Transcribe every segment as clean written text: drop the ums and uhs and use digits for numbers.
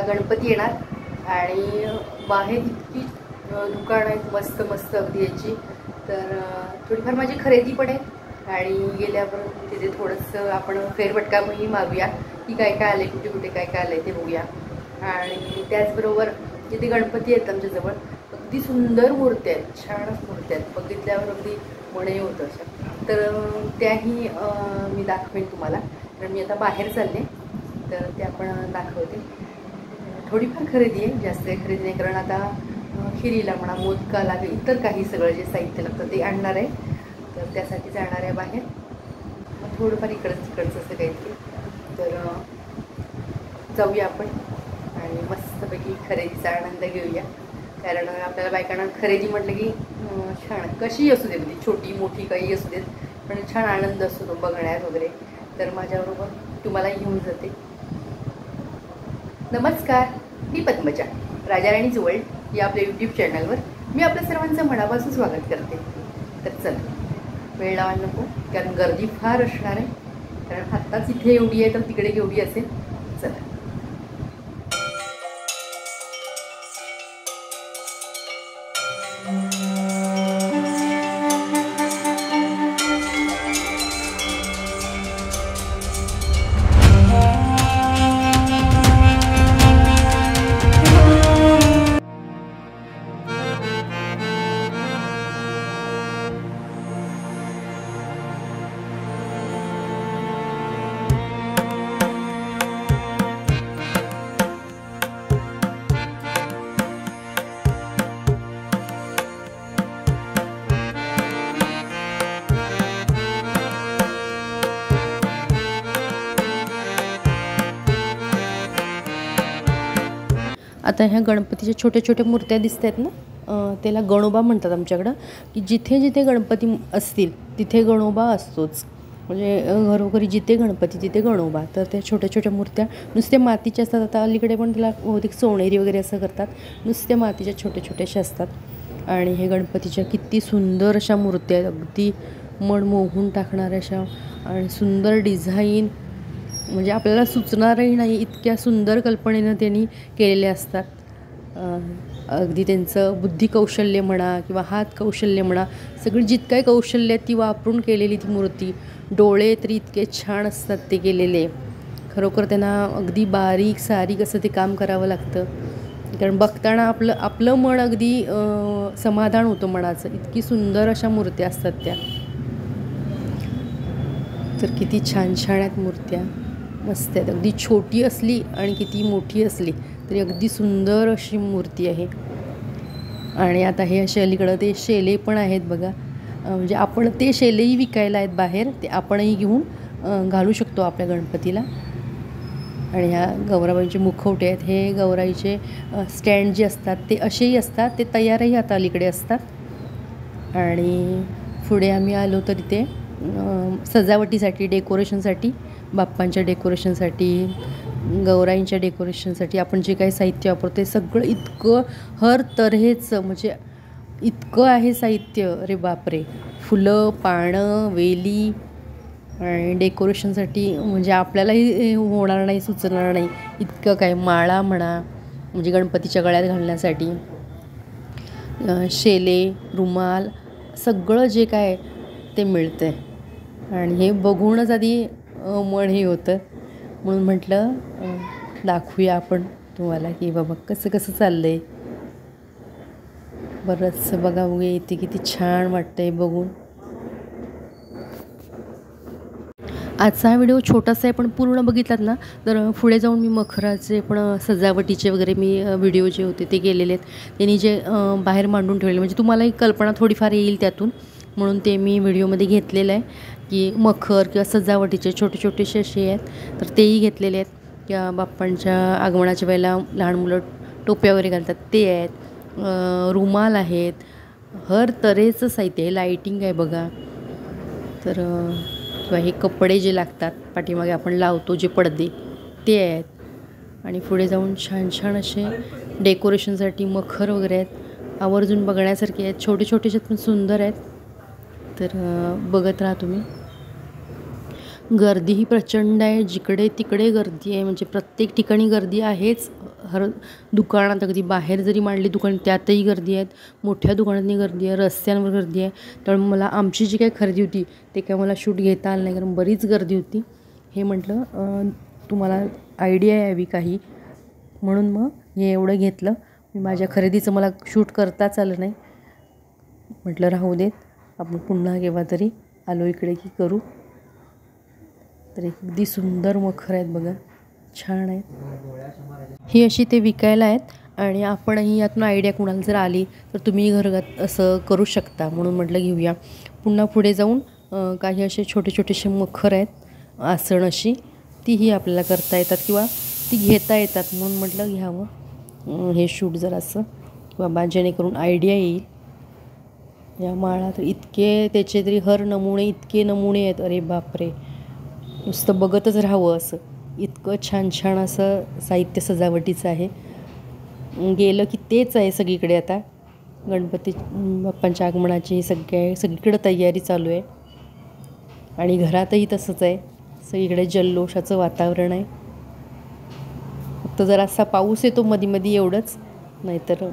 गणपती येणार आणि बाहेर इतकी दुकानं आहेत मस्त मस्त अगदी याची, तर थोडीफार माझी खरेदी पण आहे आणि गेल्यावर तिथे थोडंसं आपण फेरफटकाही मारूया की काय काय आलं, कुठे कुठे काय काय आलं ते बघूया. आणि त्याचबरोबर जिथे गणपती आहेत आमच्याजवळ अगदी सुंदर मूर्त्या आहेत, छानच मूर्त्या आहेत, बघितल्यावर अगदी मने होतं अशा, तर त्याही मी दाखवेन तुम्हाला. कारण मी आता बाहेर चालले तर ते आपण दाखवते. थोडीफार खरेदी आहे, जास्त खरेदी नाही, कारण आता खिरीला म्हणा, मोदकाला, इतर काही सगळं जे साहित्य लागतं ते आणणार आहे, तर त्यासाठी जाणार आहे बाहेर. मग थोडंफार इकडंच तिकडचं असं काहीतरी, तर जाऊया आपण आणि मस्तपैकी खरेदीचा आनंद घेऊया. कारण आपल्याला बायकांना खरेदी म्हटलं की छान, कशी असू दे, म्हणजे छोटी मोठी काही असू देत, पण छान आनंद असतो तो बघण्यात वगैरे. तर माझ्याबरोबर तुम्हाला घेऊन जाते. नमस्कार, मी पद्मजा, राजाराणीज वर्ल्ड या आपल्या यूट्यूब चॅनलवर मी आपल्या सर्वांचं मनापासून स्वागत करते. तर चला, वेळ लावायला नको, कारण गर्दी फार असणार आहे. कारण आत्ताच इथे एवढी आहे तर तिकडे केवढी असेल. चला. आता ह्या गणपतीच्या छोट्या छोट्या मूर्त्या दिसत आहेत ना, त्याला गणोबा म्हणतात आमच्याकडं. की जिथे जिथे गणपती असतील तिथे गणोबा असतोच, म्हणजे घरोघरी जिथे गणपती तिथे गणोबा. तर त्या छोट्या छोट्या मूर्त्या नुसत्या मातीच्या असतात. आता अलीकडे पण त्याला बहुतेक सोनेरी वगैरे असं करतात, नुसत्या मातीच्या छोट्या छोट्याशा असतात. आणि हे गणपतीच्या किती सुंदर अशा मूर्त्या आहेत, अगदी मन मोहून टाकणाऱ्या अशा, आणि सुंदर डिझाईन, म्हणजे आपल्याला सुचणारही नाही इतक्या सुंदर कल्पनेनं त्यांनी केलेले असतात. अगदी त्यांचं बुद्धिकौशल्य म्हणा किंवा हात कौशल्य म्हणा, सगळी जितकं कौशल्य ती वापरून केलेली ती मूर्ती. डोळे तरी इतके छान असतात ते केलेले, खरोखर त्यांना अगदी बारीक सारीक असं ते काम करावं लागतं. कारण बघताना आपलं मन अगदी समाधान होतं मनाचं, इतकी सुंदर अशा मूर्त्या असतात त्या. तर किती छान छान आहेत मूर्त्या, मस्त आहेत. अगदी छोटी असली आणि किती मोठी असली तरी अगदी सुंदर अशी मूर्ती आहे. आणि आता हे असे अलीकडं ते शेले पण आहेत बघा, म्हणजे आपण ते शेलेही विकायला आहेत बाहेर, ते आपणही घेऊन घालू शकतो आपल्या गणपतीला. आणि ह्या गौराबाईंचे मुखवटे आहेत, हे गौराईचे स्टँड जे असतात ते असेही असतात, ते तयारही आता अलीकडे असतात. आणि पुढे आम्ही आलो तर इथे सजावटीसाठी, डेकोरेशनसाठी, बाप्पांच्या डेकोरेशनसाठी, गौराईंच्या डेकोरेशनसाठी आपण जे काही साहित्य वापरतो ते सगळं इतकं हर तऱ्हेचं, म्हणजे इतकं आहे साहित्य, अरे बापरे. फुलं, पानं, वेली, आणि डेकोरेशनसाठी म्हणजे आपल्यालाही होणार नाही, सुचणार नाही इतकं काय. माळा म्हणा, म्हणजे गणपतीच्या गळ्यात घालण्यासाठी, शेले, रुमाल, सगळं जे काय ते मिळतं आहे. आणि हे बघूनच आधी मन हे होतं, म्हणून म्हटलं दाखवूया आपण तुम्हाला की बाबा कसं कसं चाललं आहे. बरंचसं बघा, बघूया इथे किती छान वाटतं आहे बघून. आजचा हा व्हिडिओ छोटासा आहे, पण पूर्ण बघितलात ना तर पुढे जाऊन मी मखराचे पण सजावटीचे वगैरे मी व्हिडिओ जे होते ते केलेले आहेत, त्यांनी जे बाहेर मांडून ठेवलेले, म्हणजे तुम्हालाही कल्पना थोडीफार येईल त्यातून, म्हणून ते मी व्हिडिओमध्ये घेतलेलं आहे. की मखर किंवा सजावटीचे छोटे छोटेसे असे आहेत तर तेही घेतलेले आहेत. किंवा बाप्पांच्या आगमनाच्या वेळेला लहान मुलं टोप्या वगैरे घालतात ते आहेत, रुमाल आहेत, हर तऱ्हेचं साहित्य आहे. लाईटिंग आहे बघा, तर किंवा हे कपडे जे लागतात पाठीमागे आपण लावतो जे पडदे ते आहेत. आणि पुढे जाऊन छान छान असे डेकोरेशनसाठी मखर वगैरे आहेत, आवर्जून बघण्यासारखे आहेत. छोटे छोटेसे पण सुंदर आहेत, तर बघत राहा तुम्ही. गर्दीही प्रचंड आहे, जिकडे तिकडे गर्दी आहे, म्हणजे प्रत्येक ठिकाणी गर्दी आहेच हर दुकानात, अगदी बाहेर जरी मांडली दुकान त्यातही गर्दी आहेत, मोठ्या दुकानातही गर्दी आहे, रस्त्यांवर गर्दी आहे. त्यामुळे मला आमची जी काही खरेदी होती ते काय मला शूट घेता आलं नाही, कारण बरीच गर्दी होती. हे म्हटलं तुम्हाला आयडिया यावी काही, म्हणून मग हे एवढं घेतलं. मी माझ्या खरेदीचं मला शूट करताच आलं नाही, म्हटलं राहू देत, आपण पुन्हा केव्हा तरी आलो इकडे की करू. तर अगदी सुंदर मखर आहेत बघा, छान आहेत. ही अशी ते विकायला आहेत आणि आपणही यातून आयडिया कुणाला जर आली तर तुम्ही घरगत असं करू शकता, म्हणून म्हटलं घेऊया. पुन्हा पुढे जाऊन काही असे छोटे छोटेसे मखर आहेत आसन अशी, तीही आपल्याला करता येतात किंवा ती घेता येतात, म्हणून म्हटलं घ्यावं हे शूट जरासं बाबा, जेणेकरून आयडिया येईल. या माळा तर इतके त्याचे तरी हर नमुने, इतके नमुने आहेत, अरे बापरे, नुसतं बघतच राहावं असं. इतकं छान छान असं साहित्य सजावटीचं आहे. गेलं की तेच आहे सगळीकडे आता. गणपती बाप्पांच्या आगमनाची सगळीकडे तयारी चालू आहे आणि घरातही तसंच आहे, सगळीकडे जल्लोषाचं वातावरण आहे. फक्त जरासा पाऊस येतो मधी मधी एवढंच, नाहीतर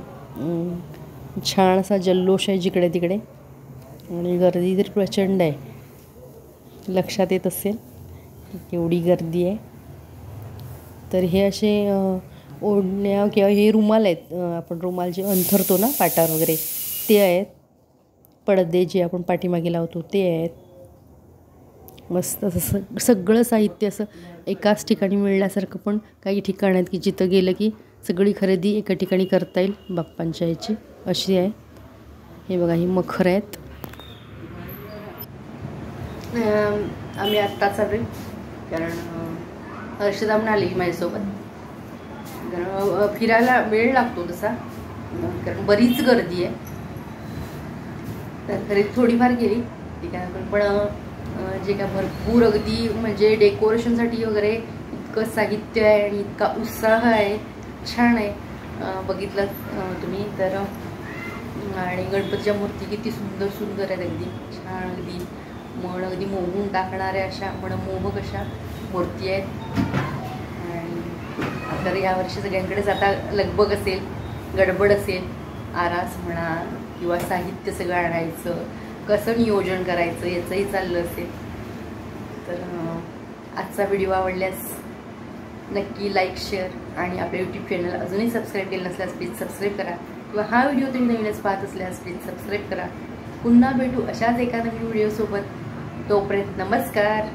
छान असा जल्लोष आहे जिकडे तिकडे. आणि गर्दी तर प्रचंड आहे, लक्षात येत असेल एवढी गर्दी आहे. तर हे असे ओढण्या किंवा हे रुमाल आहेत, आपण रुमाल जे अंथरतो ना पाटावर वगैरे ते आहेत. पडदे जे आपण पाठीमागे लावतो ते आहेत. मस्त असं सगळं साहित्य असं एकाच ठिकाणी मिळण्यासारखं, पण काही ठिकाण आहेत की जिथं गेलं की सगळी खरेदी एका ठिकाणी करता येईल बाप्पांच्या याची, अशी आहे. हे बघा, ही मखर आहेत. आम्ही आत्ताच आलो, कारण हर्षदा म्हणून आली माझ्यासोबत. कारण फिरायला वेळ लागतो तसा, कारण बरीच गर्दी आहे. तर खरेदी थोडीफार गेली ठीक आहे, पण जे काय भरपूर अगदी म्हणजे डेकोरेशनसाठी वगैरे इतकं साहित्य आहे आणि इतका उत्साह आहे, छान आहे. बघितलं तुम्ही तर. आणि गणपतीच्या मूर्ती किती सुंदर सुंदर आहेत, अगदी छान, अगदी मन अगदी मोहून टाकणाऱ्या अशा मनमोहक अशा मूर्ती आहेत. आणि तर यावर्षी सगळ्यांकडेच आता लगबग असेल, गडबड असेल, आरास म्हणा किंवा साहित्य सगळं आणायचं, कसं नियोजन करायचं याचंही चाललं असेल. तर आजचा व्हिडिओ आवडल्यास नक्की लाईक, शेअर आणि आपल्या यूट्यूब चॅनल अजूनही सबस्क्राईब केलं नसल्यास प्लीज सबस्क्राईब करा, किंवा हा व्हिडिओ तुम्ही नवीनच पाहत असल्यास प्लीज सबस्क्राईब करा. पुन्हा भेटू अशाच एका नवीन व्हिडिओसोबत. तोपर्यंत नमस्कार.